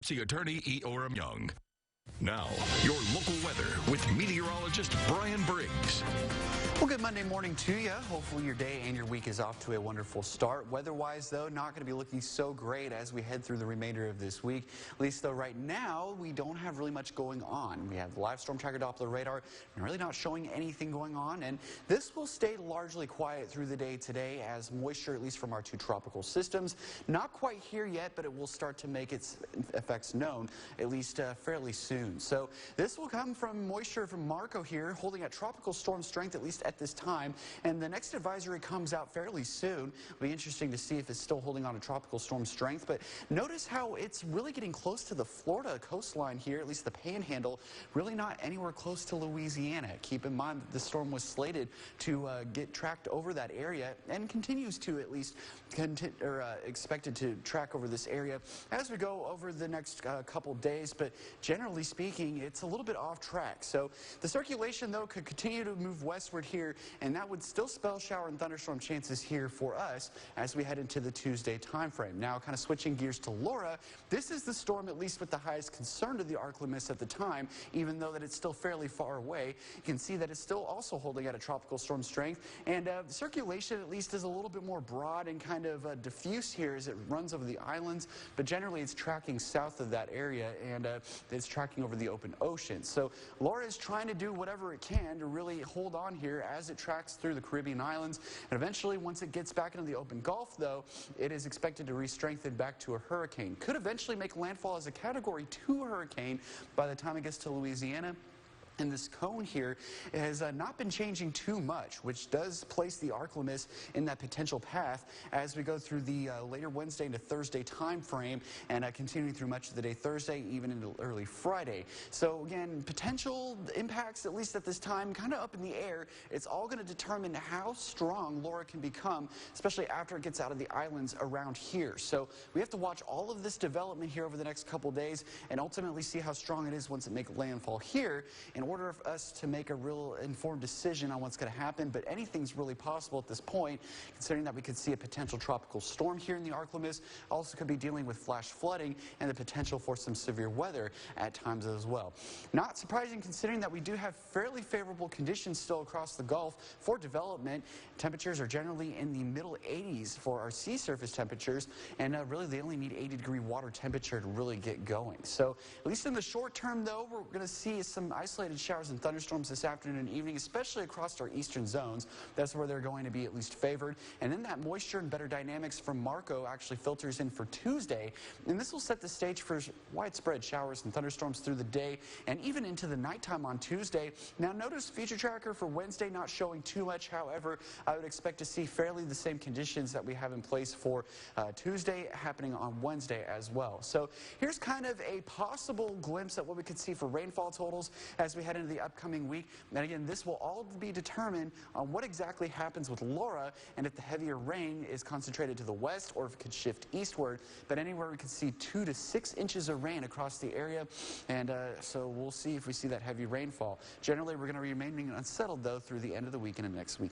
See attorney E. Orem Young. Now, your local weather with meteorologist Brian Briggs. Well, good Monday morning to you. Hopefully your day and your week is off to a wonderful start. Weather-wise, though, not going to be looking so great as we head through the remainder of this week. At least, though, right now, we don't have really much going on. We have the live storm tracker Doppler radar and really not showing anything going on. And this will stay largely quiet through the day today as moisture, at least from our two tropical systems, not quite here yet, but it will start to make its effects known, at least fairly soon. So this will come from moisture from Marco here, holding at tropical storm strength, at least at this time, and the next advisory comes out fairly soon. It'll be interesting to see if it's still holding on to tropical storm strength, but notice how it's really getting close to the Florida coastline here, at least the panhandle, really not anywhere close to Louisiana. Keep in mind that the storm was slated to get tracked over that area and continues to at least expected to track over this area as we go over the next couple days, but generally speaking, it's a little bit off track. So the circulation, though, could continue to move westward here, and that would still spell shower and thunderstorm chances here for us as we head into the Tuesday time frame. Now, kind of switching gears to Laura, this is the storm, at least with the highest concern to the ArcLemis at the time, even though that it's still fairly far away. You can see that it's still also holding at a tropical storm strength, and the circulation at least is a little bit more broad and kind of diffuse here as it runs over the islands, but generally it's tracking south of that area, and it's tracking over the open ocean. So Laura is trying to do whatever it can to really hold on here as it tracks through the Caribbean islands, and eventually once it gets back into the open Gulf, though, it is expected to re-strengthen back to a hurricane. Could eventually make landfall as a Category 2 hurricane by the time it gets to Louisiana. And this cone here has not been changing too much, which does place the ArcLemis in that potential path as we go through the later Wednesday into Thursday time frame and continuing through much of the day Thursday, even into early Friday. So again, potential impacts, at least at this time, kind of up in the air. It's all going to determine how strong Laura can become, especially after it gets out of the islands around here. So we have to watch all of this development here over the next couple days and ultimately see how strong it is once it makes landfall here in order for us to make a real informed decision on what's going to happen. But anything's really possible at this point, considering that we could see a potential tropical storm here in the ArcLemis. Also could be dealing with flash flooding and the potential for some severe weather at times as well. Not surprising considering that we do have fairly favorable conditions still across the Gulf for development. Temperatures are generally in the middle 80s for our sea surface temperatures, and really they only need 80-degree water temperature to really get going. So at least in the short term, though, we're going to see some isolated showers and thunderstorms this afternoon and evening, especially across our eastern zones. That's where they're going to be at least favored. And then that moisture and better dynamics from Marco actually filters in for Tuesday. And this will set the stage for widespread showers and thunderstorms through the day and even into the nighttime on Tuesday. Now notice future tracker for Wednesday not showing too much. However, I would expect to see fairly the same conditions that we have in place for Tuesday happening on Wednesday as well. So here's kind of a possible glimpse at what we could see for rainfall totals as we head into the upcoming week. And again, this will all be determined on what exactly happens with Laura and if the heavier rain is concentrated to the west or if it could shift eastward. But anywhere we could see 2 to 6 inches of rain across the area, and so we'll see if we see that heavy rainfall. Generally, we're going to remain unsettled, though, through the end of the week and the next week.